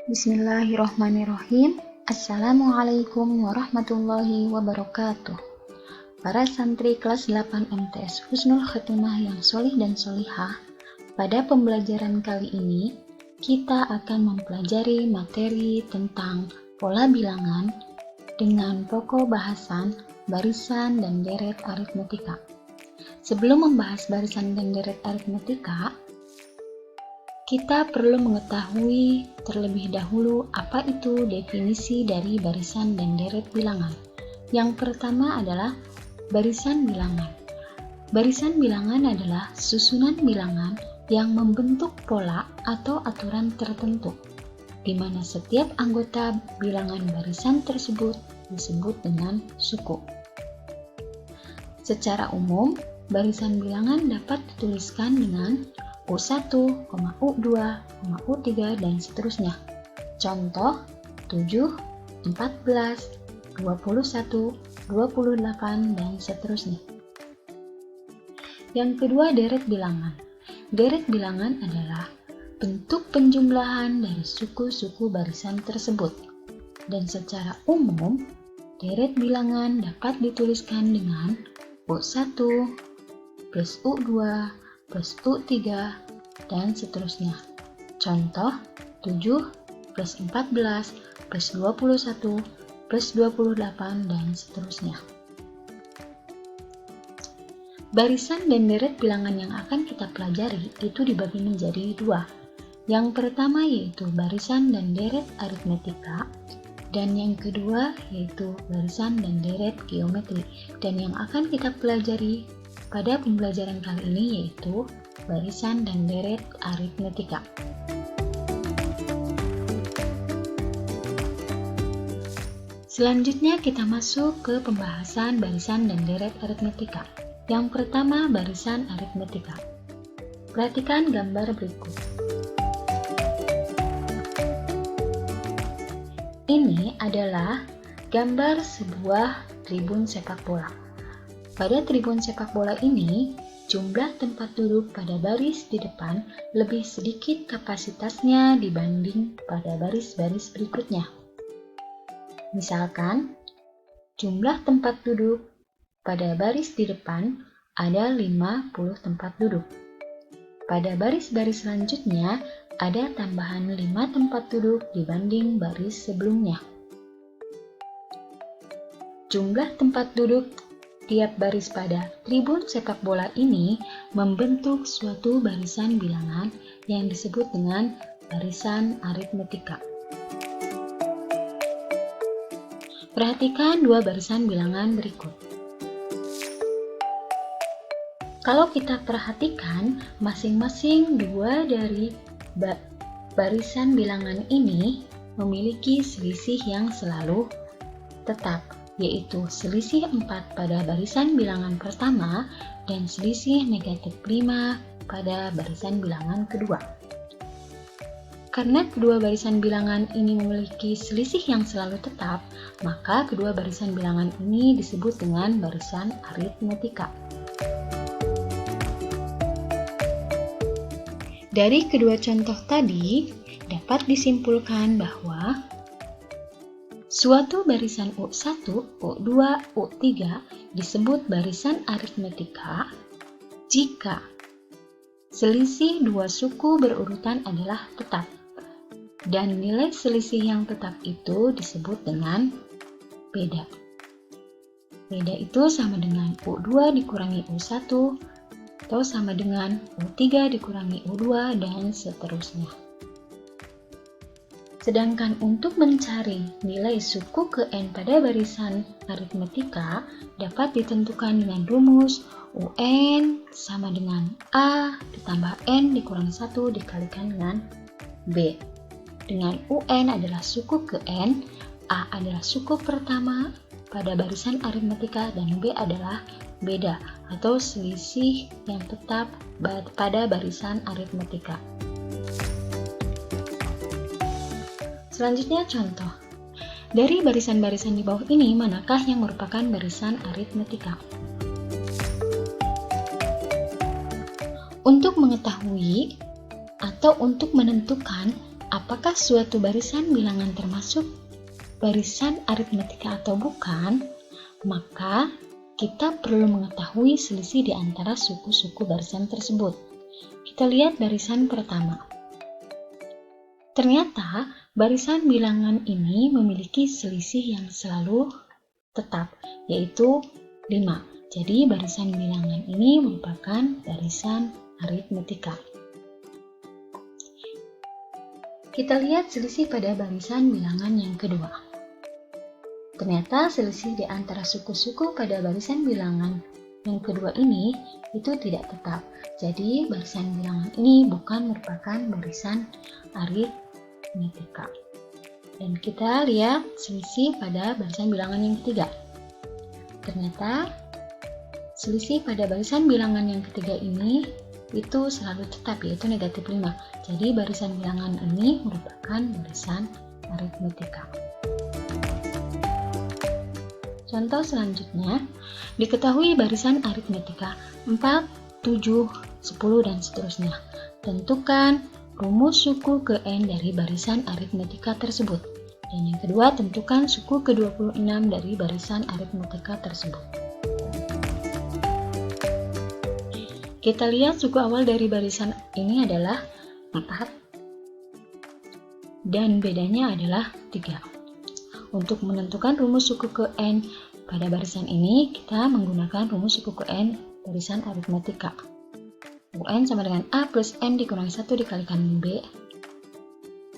Bismillahirrahmanirrahim. Assalamualaikum warahmatullahi wabarakatuh. Para santri kelas 8 MTS Husnul Khotimah yang solih dan solihah, pada pembelajaran kali ini kita akan mempelajari materi tentang pola bilangan dengan pokok bahasan barisan dan deret aritmetika. Sebelum membahas barisan dan deret aritmetika, kita perlu mengetahui terlebih dahulu apa itu definisi dari barisan dan deret bilangan. Yang pertama adalah barisan bilangan. Barisan bilangan adalah susunan bilangan yang membentuk pola atau aturan tertentu, di mana setiap anggota bilangan barisan tersebut disebut dengan suku. Secara umum, barisan bilangan dapat dituliskan dengan U1, U2, U3, dan seterusnya. Contoh 7, 14, 21, 28, dan seterusnya. Yang kedua, deret bilangan. Deret bilangan adalah bentuk penjumlahan dari suku-suku barisan tersebut. Dan secara umum, deret bilangan dapat dituliskan dengan U1 plus U2 plus U3, dan seterusnya. Contoh 7 plus 14 plus 21 plus 28, dan seterusnya. Barisan dan deret bilangan yang akan kita pelajari itu dibagi menjadi dua. Yang pertama yaitu barisan dan deret aritmetika, dan yang kedua yaitu barisan dan deret geometri. Dan yang akan kita pelajari pada pembelajaran kali ini yaitu barisan dan deret aritmetika. Selanjutnya kita masuk ke pembahasan barisan dan deret aritmetika. Yang pertama, barisan aritmetika. Perhatikan gambar berikut. Ini adalah gambar sebuah tribun sepak bola. Pada tribun sepak bola ini, jumlah tempat duduk pada baris di depan lebih sedikit kapasitasnya dibanding pada baris-baris berikutnya. Misalkan, jumlah tempat duduk pada baris di depan ada 50 tempat duduk. Pada baris-baris selanjutnya, ada tambahan 5 tempat duduk dibanding baris sebelumnya. Jumlah tempat duduk tiap baris pada tribun sepak bola ini membentuk suatu barisan bilangan yang disebut dengan barisan aritmetika. Perhatikan dua barisan bilangan berikut. Kalau kita perhatikan, masing-masing dua dari barisan bilangan ini memiliki selisih yang selalu tetap, yaitu selisih 4 pada barisan bilangan pertama dan selisih negatif 5 pada barisan bilangan kedua. Karena kedua barisan bilangan ini memiliki selisih yang selalu tetap, maka kedua barisan bilangan ini disebut dengan barisan aritmetika. Dari kedua contoh tadi, dapat disimpulkan bahwa suatu barisan U1, U2, U3 disebut barisan aritmetika jika selisih dua suku berurutan adalah tetap, dan nilai selisih yang tetap itu disebut dengan beda. Beda itu sama dengan U2 dikurangi U1, atau sama dengan U3 dikurangi U2, dan seterusnya. Sedangkan untuk mencari nilai suku ke N pada barisan aritmetika dapat ditentukan dengan rumus UN sama dengan A ditambah N dikurangi 1 dikalikan dengan B. Dengan UN adalah suku ke N, A adalah suku pertama pada barisan aritmetika, dan B adalah beda atau selisih yang tetap pada barisan aritmetika. Selanjutnya contoh. Dari barisan-barisan di bawah ini, manakah yang merupakan barisan aritmetika? Untuk mengetahui atau untuk menentukan apakah suatu barisan bilangan termasuk barisan aritmetika atau bukan, maka kita perlu mengetahui selisih di antara suku-suku barisan tersebut. Kita lihat barisan pertama. Ternyata barisan bilangan ini memiliki selisih yang selalu tetap, yaitu 5. Jadi barisan bilangan ini merupakan barisan aritmetika. Kita lihat selisih pada barisan bilangan yang kedua. Ternyata selisih di antara suku-suku pada barisan bilangan yang kedua ini itu tidak tetap. Jadi barisan bilangan ini bukan merupakan barisan aritmetika. Dan kita lihat selisih pada barisan bilangan yang ketiga. Ternyata selisih pada barisan bilangan yang ketiga ini itu selalu tetap, yaitu negatif 5. Jadi barisan bilangan ini merupakan barisan aritmetika. Contoh selanjutnya, diketahui barisan aritmetika 4, 7, 10, dan seterusnya. Tentukan rumus suku ke N dari barisan aritmetika tersebut. Dan yang kedua, tentukan suku ke-26 dari barisan aritmetika tersebut. Kita lihat suku awal dari barisan ini adalah 4 dan bedanya adalah 3. Untuk menentukan rumus suku ke N pada barisan ini, kita menggunakan rumus suku ke N barisan aritmetika. UN sama dengan A plus N dikurangi 1 dikalikan B.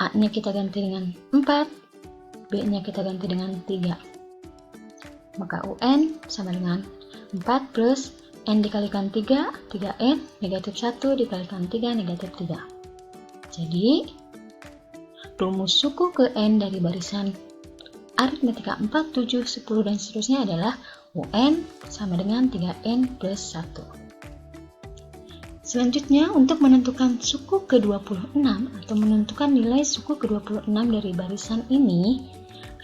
A-nya kita ganti dengan 4, B-nya kita ganti dengan 3. Maka UN sama dengan 4 plus N dikalikan 3, 3N, negatif 1 dikalikan 3, negatif 3. Jadi, rumus suku ke N dari barisan aritmetika 4, 7, 10, dan seterusnya adalah UN sama dengan 3N plus 1. Selanjutnya, untuk menentukan suku ke-26 atau menentukan nilai suku ke-26 dari barisan ini,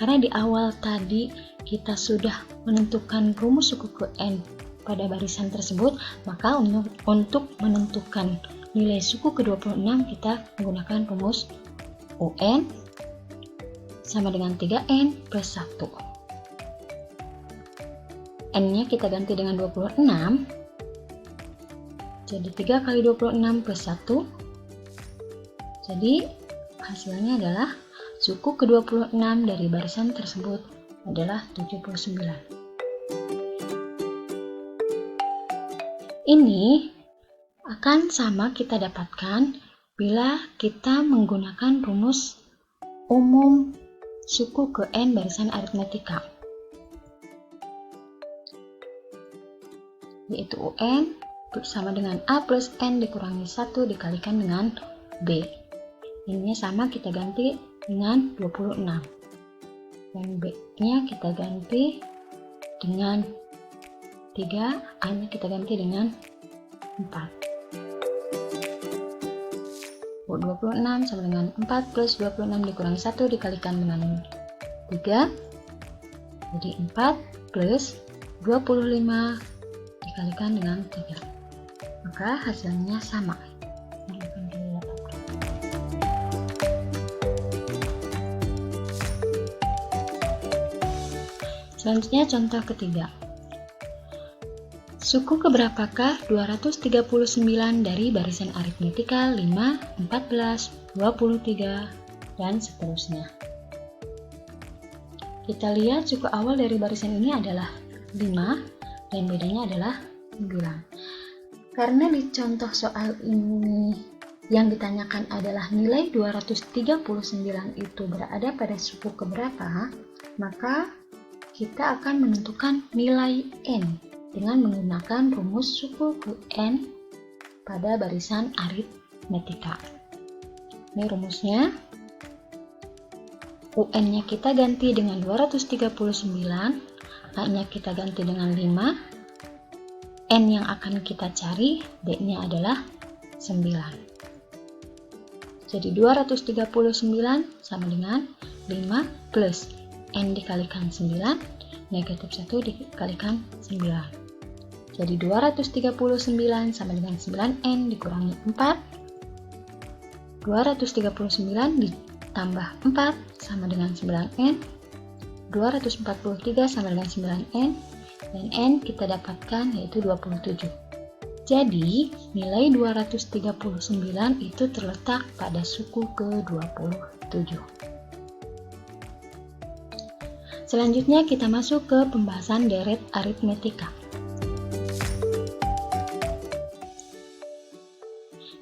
karena di awal tadi kita sudah menentukan rumus suku ke N pada barisan tersebut, maka untuk menentukan nilai suku ke-26 kita menggunakan rumus UN sama dengan 3N plus 1. N-nya kita ganti dengan 26. Jadi 3 kali 26 plus 1. Jadi hasilnya adalah suku ke-26 dari barisan tersebut adalah 79. Ini akan sama kita dapatkan bila kita menggunakan rumus umum suku ke N barisan aritmetika, yaitu UN sama dengan A plus N dikurangi 1 dikalikan dengan B. Ini sama kita ganti dengan 26. Dan B-nya kita ganti dengan 3, A-nya kita ganti dengan 4. 26 sama dengan 4 plus 26 dikurangi 1 dikalikan dengan 3. Jadi 4 plus 25 dikalikan dengan 3. Maka hasilnya sama. Selanjutnya contoh ketiga. Suku keberapakah 239 dari barisan aritmetika 5, 14, 23, dan seterusnya? Kita lihat suku awal dari barisan ini adalah 5 dan bedanya adalah 9. Karena di contoh soal ini yang ditanyakan adalah nilai 239 itu berada pada suku keberapa, maka kita akan menentukan nilai N dengan menggunakan rumus suku ke N pada barisan aritmetika. Ini rumusnya. UN-nya kita ganti dengan 239, A-nya kita ganti dengan 5, N yang akan kita cari, D-nya adalah 9. Jadi 239 sama dengan 5 plus N dikalikan 9, negatif 1 dikalikan 9. Jadi 239 sama dengan 9N dikurangi 4. 239 ditambah 4 sama dengan 9N. 243 sama dengan 9N. Dan N kita dapatkan yaitu 27. Jadi, nilai 239 itu terletak pada suku ke-27. Selanjutnya kita masuk ke pembahasan deret aritmetika.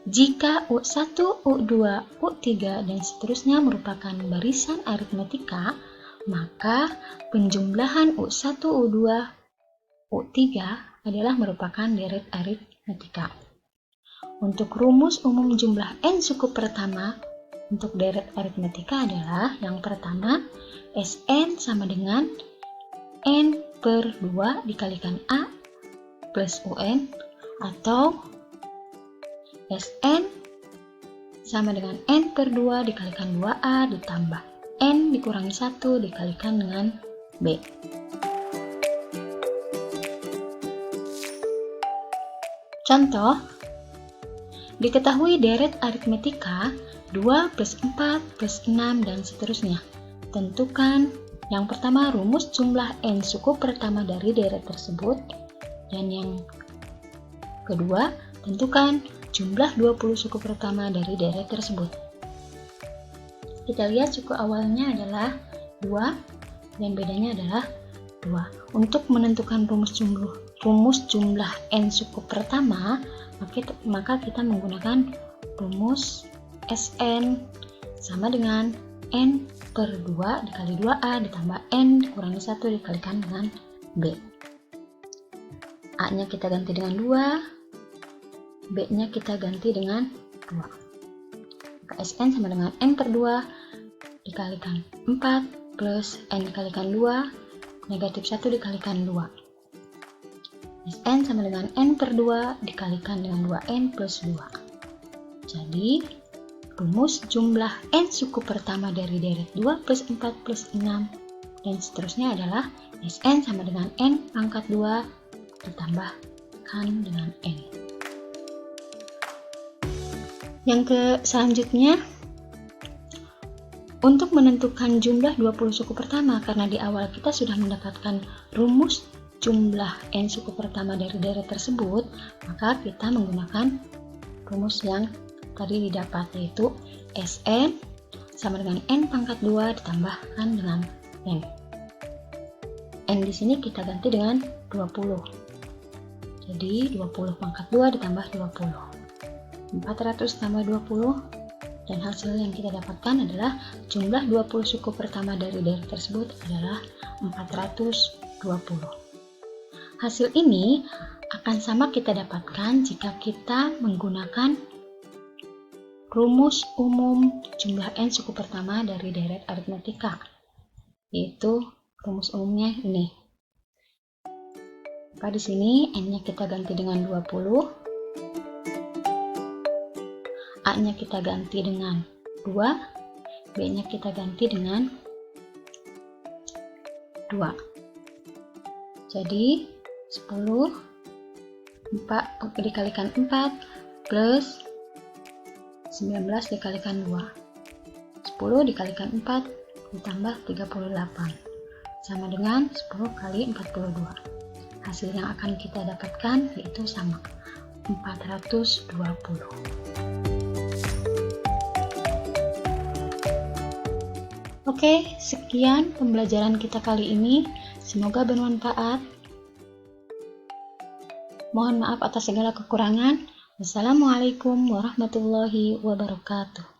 Jika U1, U2, U3, dan seterusnya merupakan barisan aritmetika, maka penjumlahan U1, U2, U3 adalah merupakan deret aritmetika. Untuk rumus umum jumlah n suku pertama untuk deret aritmetika adalah yang pertama, Sn sama dengan n per 2 dikalikan A plus Un, atau Sn sama dengan n per 2 dikalikan 2A ditambah n dikurangi 1 dikalikan dengan B. Contoh, diketahui deret aritmetika 2 plus 4 plus 6 dan seterusnya. Tentukan yang pertama rumus jumlah n suku pertama dari deret tersebut, dan yang kedua tentukan jumlah 20 suku pertama dari deret tersebut. Kita lihat suku awalnya adalah 2 dan bedanya adalah 2. Untuk menentukan rumus jumlah n suku pertama, maka kita menggunakan rumus Sn sama dengan n per 2 dikali 2A ditambah n dikurangi 1 dikalikan dengan B. A nya kita ganti dengan 2, B nya kita ganti dengan 2. Maka Sn sama dengan n per 2 dikalikan 4 plus n dikalikan 2 negatif 1 dikalikan 2. Sn sama dengan n per 2 dikalikan dengan 2n plus 2. Jadi, rumus jumlah n suku pertama dari deret 2 plus 4 plus 6 dan seterusnya adalah Sn sama dengan n pangkat 2 ditambahkan dengan n. Yang selanjutnya, untuk menentukan jumlah 20 suku pertama, karena di awal kita sudah mendapatkan rumus jumlah n suku pertama dari deret tersebut, maka kita menggunakan rumus yang tadi didapat, yaitu Sn sama dengan n pangkat 2 ditambahkan dengan n. N di sini kita ganti dengan 20. Jadi 20 pangkat 2 ditambah 20. 400 tambah 20, dan hasil yang kita dapatkan adalah jumlah 20 suku pertama dari deret tersebut adalah 420. Hasil ini akan sama kita dapatkan jika kita menggunakan rumus umum jumlah n suku pertama dari deret aritmetika, yaitu rumus umumnya ini. Maka di sini n-nya kita ganti dengan 20, A-nya kita ganti dengan 2, B-nya kita ganti dengan 2. Jadi 10 dikalikan 4 plus 19 dikalikan 2. 10 dikalikan 4 ditambah 38 sama dengan 10 kali 42. Hasil yang akan kita dapatkan yaitu sama 420. Oke, sekian pembelajaran kita kali ini. Semoga bermanfaat. Mohon maaf atas segala kekurangan. Wassalamualaikum warahmatullahi wabarakatuh.